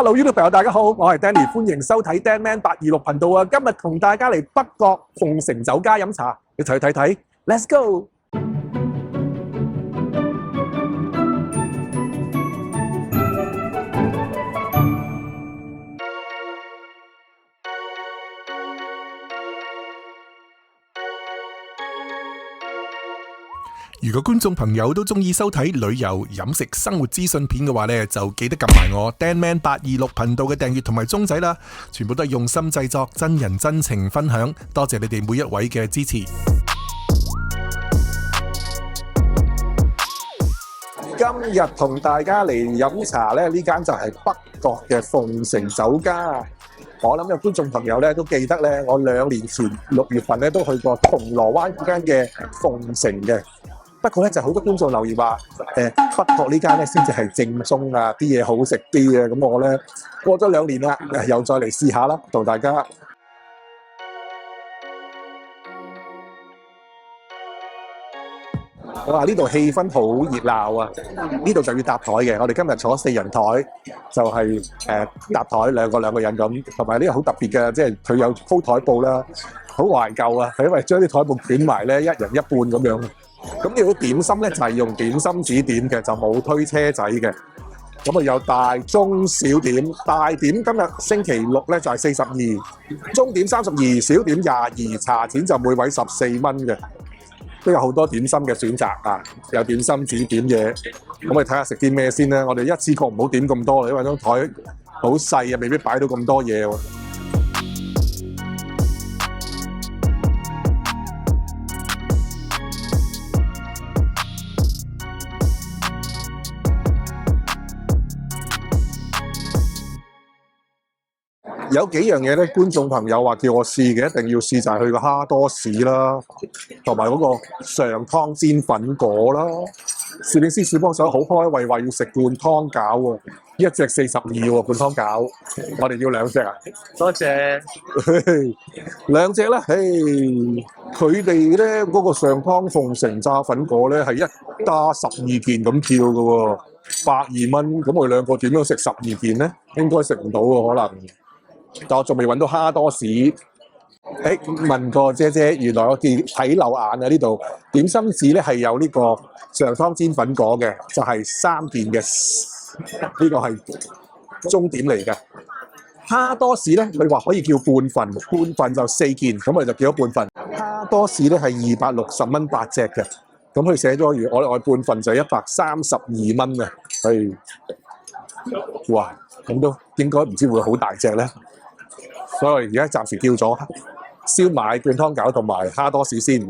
Hello YouTube 朋友，大家好，我係 Danny，歡迎收睇 Dan Man 826頻道啊！今日同大家嚟北角鳳城酒家飲茶，一齊去睇睇 ，Let's go！如果觀眾朋友都中意收睇旅遊、飲食、生活資訊片嘅話呢，就記得撳埋我 Dan Man 826頻道嘅訂閱同埋鐘仔啦，全部都係用心製作、真人真情分享，多謝你哋每一位嘅支持。今日同大家嚟飲茶咧，呢間就係北角嘅鳳城酒家。我諗有觀眾朋友咧都記得咧，我2年前6月份咧都去過銅鑼灣嗰間嘅鳳城嘅。不過咧就好多觀眾留言話，北角呢間咧先至係正宗啊，啲嘢好食啲啊。咁我咧過咗2年啦，又再嚟試下啦，同大家。哇！呢度氣氛好熱鬧啊！呢度就要搭台嘅，我哋今日坐4人台，就係搭台兩個人咁，同埋呢個好特別嘅，即係佢有鋪台布啦，好懷舊啊！係因為將啲台布捲埋咧，一人一半咁樣。咁呢個點心咧就係用點心紙點嘅，就冇推車仔嘅。咁啊有大中小點，大點今日星期6咧就係42，中點32，小點22，茶錢就每位14蚊嘅。都有好多點心嘅選擇啊！有點心紙點嘢，咁我哋睇下食啲咩先啦。我哋一次過唔好點咁多啦，因為張台好細啊，未必擺到咁多嘢喎。有幾樣嘢咧，觀眾朋友話叫我試嘅，一定要試就係佢個蝦多士啦，同埋嗰個上湯煎粉果啦。攝影師小幫手好開胃，話要食灌湯餃喎，一隻42喎灌湯餃，我哋要2隻啊！多謝。2隻啦，佢哋咧嗰個上湯鳳城炸粉果咧係一打12件咁叫嘅喎，120蚊，咁我哋2個點樣食12件咧？應該食唔到喎，可能。但我仲未揾到蝦多士。問過姐姐，原來我睇漏眼啊！呢度點心紙咧係有呢個上湯煎粉果嘅，就係3件嘅，呢個係中點嚟嘅。蝦多士咧，佢話可以叫半份就4件，咁我哋就叫咗半份。蝦多士咧係260蚊8隻嘅，咁佢寫咗我半份就132蚊嘅，哇！咁都應該唔知會好大隻咧。所以而家暫時叫咗燒賣、灌湯餃同埋蝦多士先。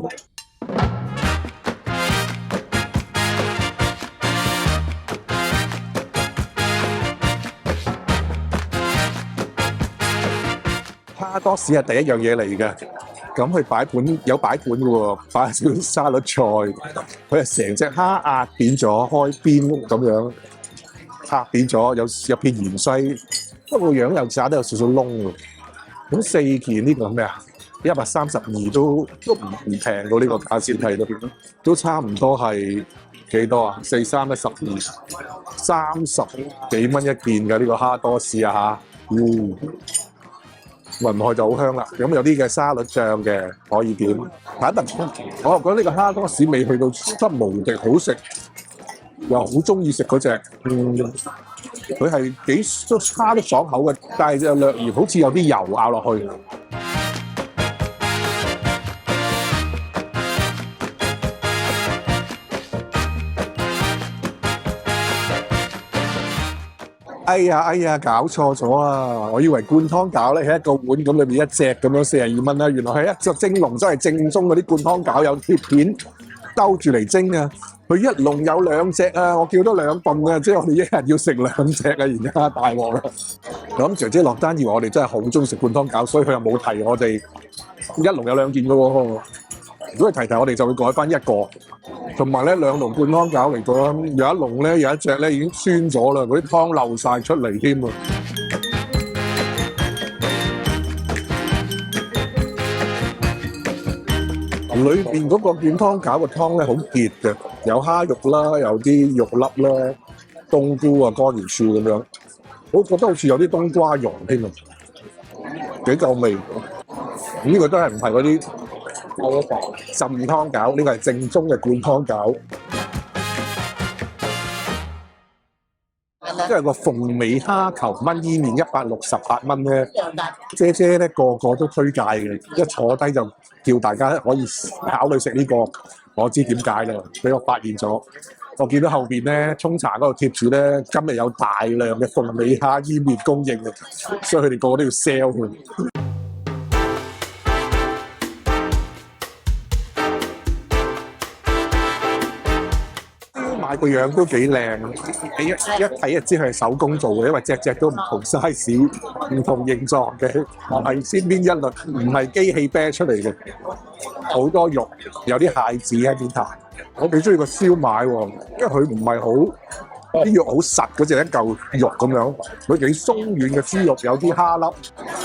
蝦多士係第一樣嘢嚟嘅，咁佢擺盤有擺盤嘅喎，擺少少沙律菜，佢係成隻蝦壓扁咗，開邊咁樣壓扁咗，有片芫茜，不過個樣又炸得有少少燶喎。咁4件呢個係咩啊？132都唔平到呢個價錢係都差唔多係幾多啊？4、3、12，30幾蚊一件嘅呢個蝦多士啊嚇，聞落去就好香啦。咁有啲嘅沙律醬嘅可以點。但係我又覺得呢個蝦多士未去到真無敵好食，又好中意食嗰隻。佢係幾都差得爽口嘅，但係就略嫌好似有啲油咬落去。哎呀，搞錯咗啊！我以為灌湯餃咧係一個碗咁，裏面一隻咁樣42蚊啦，原來係一隻蒸籠，真係正宗嗰啲灌湯餃，有鐵片兜住嚟蒸啊！佢一籠有2隻啊！我叫多2份啊！即係我哋一人要食2隻啊！而家大鑊啦！咁姐姐落單以為我哋真係好中意食灌湯餃，所以佢又冇提我哋一籠有2件嘅喎。如果係提我哋就會改翻1個。同埋咧2籠灌湯餃嚟講，有一籠咧有一隻咧已經酸咗啦，嗰啲湯漏晒出嚟添啊！裏邊嗰個灌湯餃個湯咧好結嘅，有蝦肉啦，有啲肉粒啦，冬菇啊、乾瑤柱咁樣，我覺得好似有啲冬瓜蓉添啊，幾夠味。呢個都係唔係嗰啲浸湯餃，呢個係正宗嘅灌湯餃。因為個鳳尾蝦球炆伊麵168蚊咧，姐姐咧個個都推介嘅，一坐低就叫大家可以考慮食呢個。我知點解啦，俾我發現咗。我見到後邊咧沖茶嗰度貼住咧，今日有大量嘅鳳尾蝦伊麵供應嘅，所以佢哋個個都要 sell 佢。買個樣都幾靚，你一睇就知佢係手工做嘅，因為隻隻都唔同 size、唔同形狀嘅，唔係千篇一律，唔係機器啤出嚟嘅，好多肉，有啲蟹子喺邊頭。我幾中意個燒賣喎，因為佢唔係好啲肉好實嗰隻一嚿肉咁樣，佢幾鬆軟嘅豬肉，有啲蝦粒。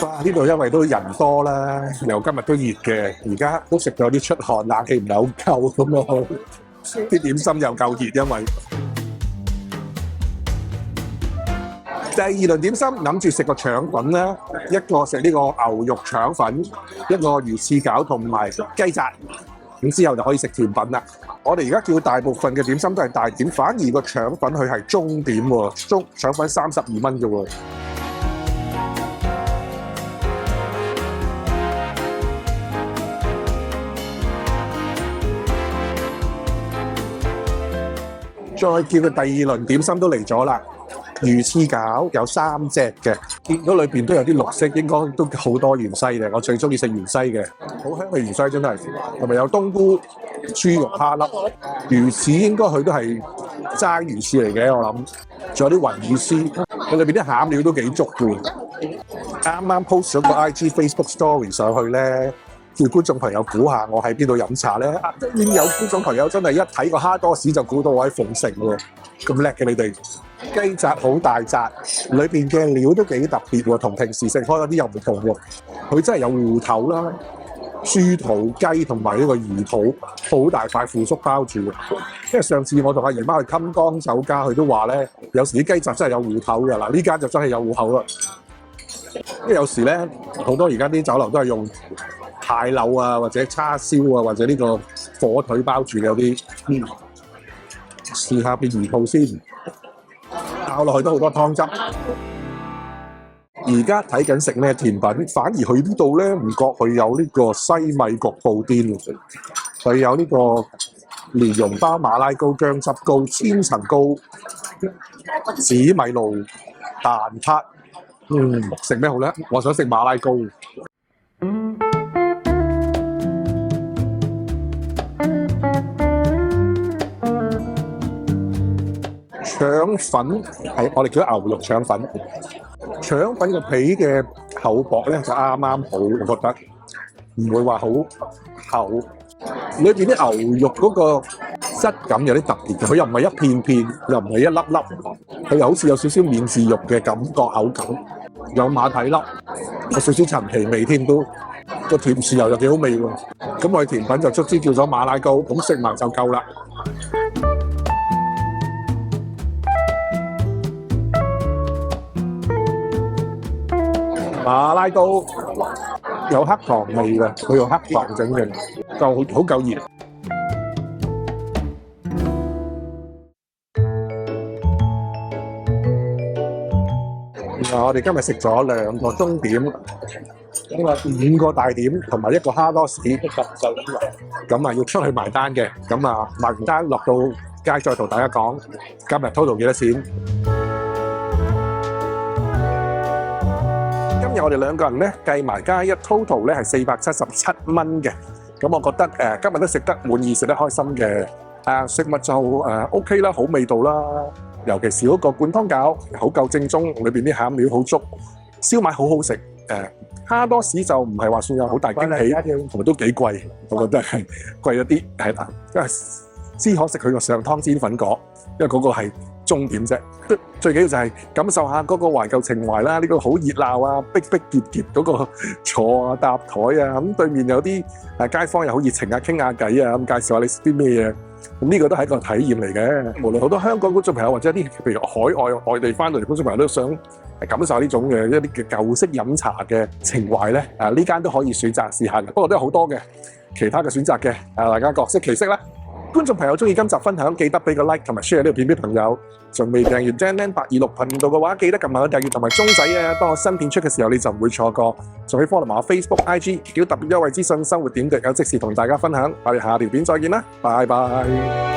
哇！呢度因為都人多啦，又今日都熱嘅，而家都食到有啲出汗，冷氣唔係好夠咁咯。啲點心又夠熱，因為第二輪點心諗住食個腸粉啦，一個食呢個牛肉腸粉，一個魚翅餃同埋雞雜，咁之後就可以食甜品啦。我哋而家叫大部分嘅點心都係大點，反而個腸粉佢係中點喎，腸粉32蚊啫喎。再叫佢第二輪點心都嚟咗啦，魚翅餃有3隻嘅，見到裏邊都有啲綠色，應該都好多芫茜嘅。我最中意食芫茜嘅，好香嘅芫茜真係，同埋有冬菇、豬肉蝦粒，魚翅應該佢都係齋魚翅嚟嘅，我諗。仲有啲雲耳絲，佢裏邊啲餡料都幾足嘅。啱啱 post 咗個 IG Facebook Story 上去咧。叫觀眾朋友估下我喺邊度飲茶咧？已經有觀眾朋友真係一睇個蝦多士就估到我喺鳳城喎，咁叻嘅你哋！雞扎好大扎，裏邊嘅料都幾特別喎，同平時食開嗰啲又唔同喎。佢真係有芋頭啦、豬肚、雞同埋呢個魚肚，好大塊腐竹包住。因為上次我同阿姨媽去金剛酒家，佢都話咧，有時啲雞扎真係有芋頭㗎。嗱，呢間就真係有芋頭啦。因為有時咧，好多而家啲酒樓都係用蟹柳啊，或者叉燒啊，或者呢個火腿包住嘅有啲。試下片魚肚先，咬落去都好多湯汁。而家睇緊食咩甜品，反而去呢度咧，唔覺佢有呢個西米焗布甸，佢有呢個蓮蓉包馬拉糕、薑汁糕、千層糕、紫米露、蛋撻。食咩好咧？我想食馬拉糕。腸粉係我哋叫牛肉腸粉，腸粉個皮嘅厚薄咧就啱啱好，我覺得唔會話好厚。裏邊啲牛肉嗰個質感有啲特別嘅，佢又唔係一片片，又唔係一粒粒，佢又好似有少少免治肉嘅感覺口感，有馬蹄粒，有少少陳皮味添，都個甜豉油又幾好味喎。咁我哋甜品就卒之叫咗馬拉糕，咁食埋就夠啦。馬拉糕有黑糖味嘅，佢用黑糖整嘅，夠好夠熱。我哋今日食咗2個中點，5個大點，同埋1個蝦多士。咁啊要出去埋單嘅，咁啊埋完單落到街再同大家講，今日 total 幾多錢？今日我哋2個人咧計埋加一 total 咧係477蚊嘅，咁我覺得今日都食得滿意，食得開心嘅。食物就OK 啦，好味道啦，尤其是嗰個灌湯餃好夠正宗，裏邊啲餡料好足，燒賣好好食。蝦多士就唔係話算有好大驚喜，同埋都幾貴，我覺得係貴咗啲，係啦，因為只可食佢個上湯煎粉果，因為嗰個係終點啫。最緊要就係感受下嗰個懷舊情懷啦，呢個好熱鬧啊，逼逼結結嗰個坐啊搭台啊，咁對面有啲街坊又好熱情啊，傾下偈啊，咁介紹下你食啲咩嘢，咁呢個都係一個體驗嚟嘅。無論好多香港觀眾朋友或者一啲譬如海外外地翻到嚟觀眾朋友都想感受呢種嘅一啲嘅舊式飲茶嘅情懷咧，呢間都可以選擇試下嘅。不過都有好多嘅其他嘅選擇嘅，大家各色其色啦。觀眾朋友中意今集分享，記得俾個 like 同埋 share 呢條片俾朋友。仲未訂閱 Dan Man 826頻道嘅話，記得撳埋個訂閱同埋鐘仔啊！當我新片出嘅時候，你就唔會錯過。仲可以 follow 埋我 Facebook、IG， 有特別優惠資訊、生活點滴有即時同大家分享。我哋下條片再見啦，拜拜。